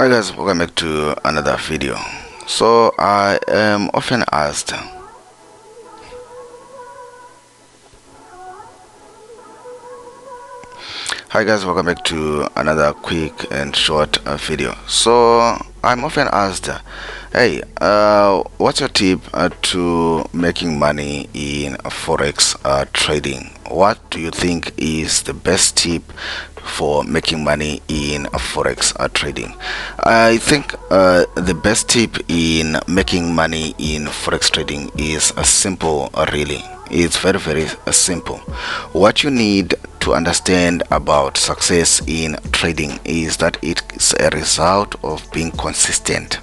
Hi guys, welcome back to another video. So I am often asked, hi guys, welcome back to another quick and short video. So I'm often asked, hey, what's your tip to making money in forex trading? What do you think is the best tip for making money in forex trading? I think the best tip in making money in forex trading is simple, really. It's very simple. What you need to understand about success in trading is that it's a result of being consistent.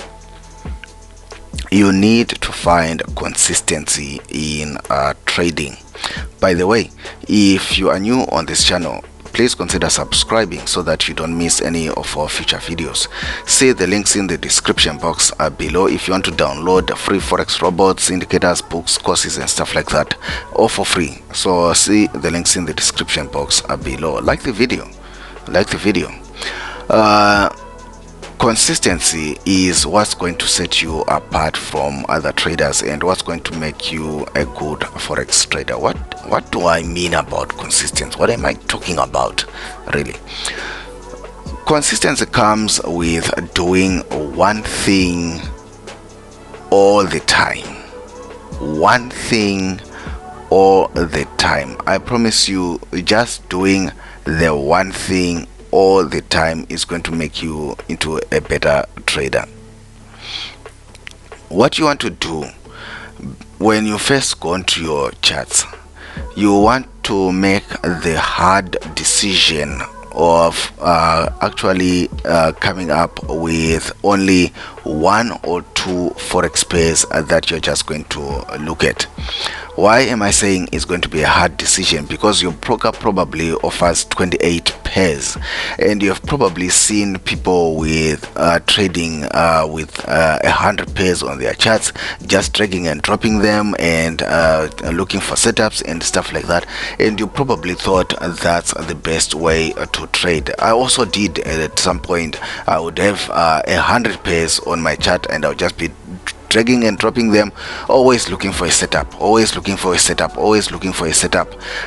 You need to find consistency in trading. By the way, if you are new on this channel, please consider subscribing so that you don't miss any of our future videos. See the links in the description box below if you want to download free forex robots, indicators, books, courses and stuff like that, all for free. So see the links in the description box below. Like the video. Consistency is what's going to set you apart from other traders and what's going to make you a good forex trader. What do I mean about consistency? What am I talking about, really? Consistency comes with doing one thing all the time. One thing all the time. I promise you, just doing the one thing all the time is going to make you into a better trader. What you want to do when you first go into your charts, you want to make the hard decision of actually coming up with only one or two forex pairs that you're just going to look at. Why am I saying it's going to be a hard decision? Because your broker probably offers 28 pairs and you have probably seen people with trading with 100 pairs on their charts, just dragging and dropping them and looking for setups and stuff like that, and you probably thought that's the best way to trade. I also did at some point. I would have 100 pairs on my chart and I would just be dragging and dropping them, always looking for a setup.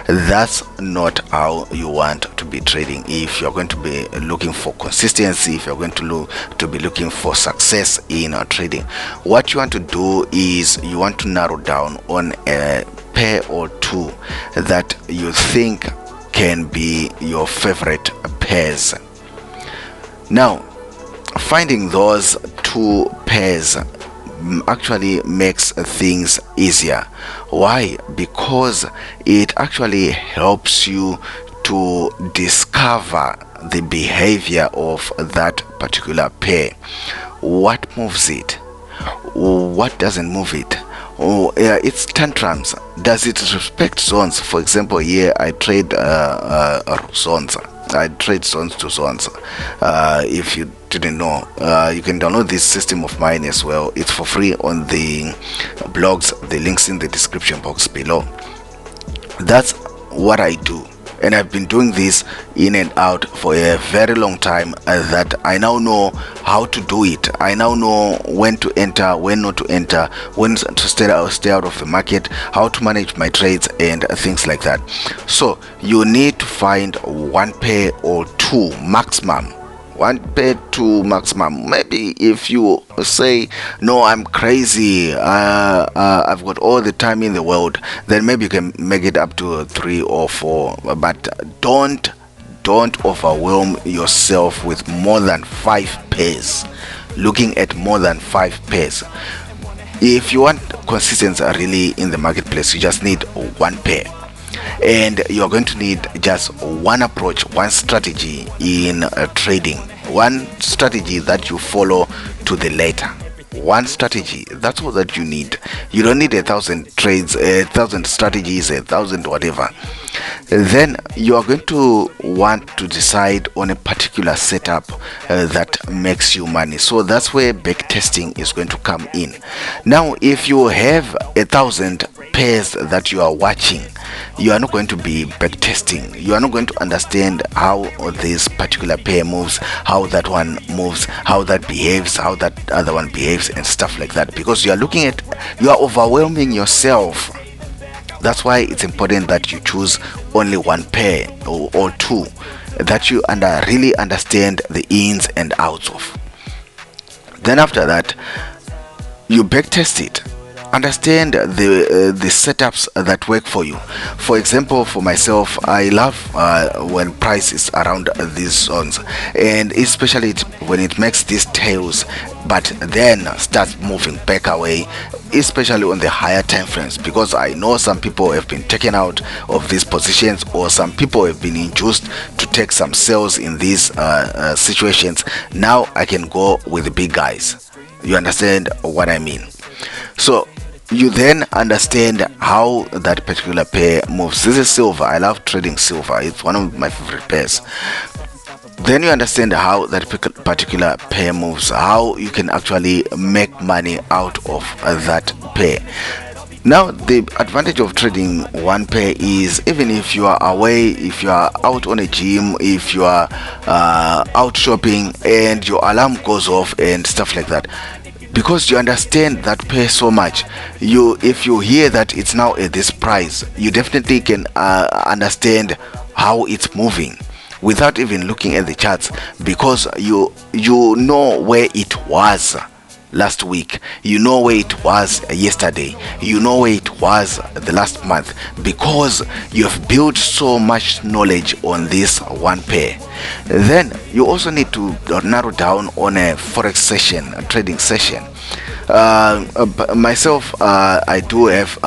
That's not how you want to be trading. If you're going to be looking for consistency, if you're going to be looking for success in trading, what you want to do is you want to narrow down on a pair or two that you think can be your favorite pairs. Now, finding those two pairs actually makes things easier. Why? Because it actually helps you to discover the behavior of that particular pair. What moves it? What doesn't move it? It's tantrums. Does it respect zones? For example, here I trade zones. I trade zones to zones. If you didn't know, you can download this system of mine as well. It's for free on the blogs, the links in the description box below. That's what I do, and I've been doing this in and out for a very long time, that I now know how to do it. I now know when to enter, when not to enter, when to stay out of the market, how to manage my trades and things like that. So you need to find one pair or two maximum. One pair to maximum. Maybe if you say, no, I'm crazy, I've got all the time in the world, then maybe you can make it up to 3 or 4, but don't overwhelm yourself with more than 5 pairs, looking at more than 5 pairs. If you want consistency really in the marketplace, you just need one pair, and you're going to need just one approach, one strategy in trading, one strategy that you follow to the letter. One strategy, that's all that you need. You don't need 1,000 trades, 1,000 strategies, 1,000 whatever. Then you are going to want to decide on a particular setup that makes you money. So that's where back testing is going to come in. Now, if you have 1,000 pairs that you are watching, you are not going to be back testing. You are not going to understand how this particular pair moves, how that one moves, how that behaves, how that other one behaves, and stuff like that, because you are overwhelming yourself. That's why it's important that you choose only one pair or two that you really understand the ins and outs of. Then after that, you backtest it. Understand the setups that work for you. For example, for myself, I love when price is around these zones, and especially when it makes these tails but then starts moving back away, especially on the higher time frames, because I know some people have been taken out of these positions, or some people have been induced to take some sales in these situations. Now I can go with the big guys. You understand what I mean? So you then understand how that particular pair moves. This is silver. I love trading silver. It's one of my favorite pairs. Then you understand how that particular pair moves, how you can actually make money out of that pair. Now, the advantage of trading one pair is, even if you are away, if you are out on a gym, if you are out shopping and your alarm goes off and stuff like that, because you understand that pair so much, if you hear that it's now at this price, you definitely can understand how it's moving without even looking at the charts, because you know where it was last week, you know where it was yesterday, you know where it was the last month, because you have built so much knowledge on this one pair. Then you also need to narrow down on a forex session, a trading session. Myself, I do have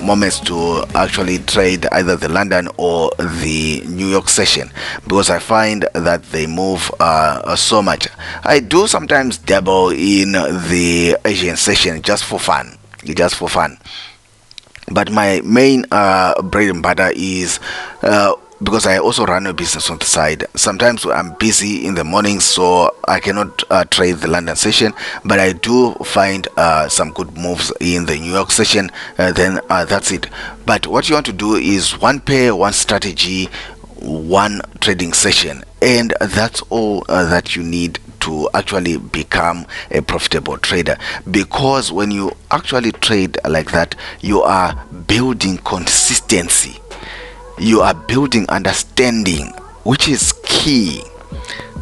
moments to actually trade either the London or the New York session, because I find that they move so much. I do sometimes dabble in the Asian session just for fun, but my main bread and butter is because I also run a business on the side. Sometimes I'm busy in the morning, so I cannot trade the London session, but I do find some good moves in the New York session. Then that's it. But what you want to do is one pair, one strategy, one trading session, and that's all that you need to actually become a profitable trader. Because when you actually trade like that, you are building consistency, you are building understanding, which is key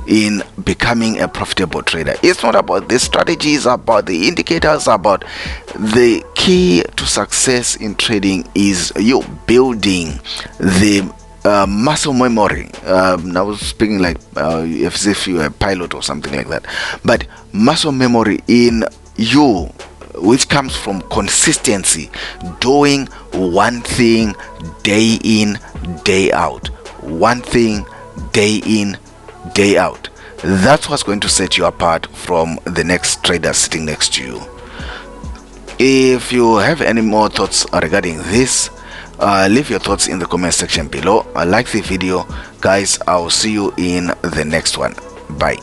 in becoming a profitable trader. It's not about the strategies, about the indicators, about the key to success in trading is you building the muscle memory. I was speaking like as if you're a pilot or something like that, but muscle memory in you, which comes from consistency, doing one thing day in, day out, one thing day in, day out. That's what's going to set you apart from the next trader sitting next to you. If you have any more thoughts regarding this, leave your thoughts in the comment section below. Like the video, guys. I'll see you in the next one. Bye.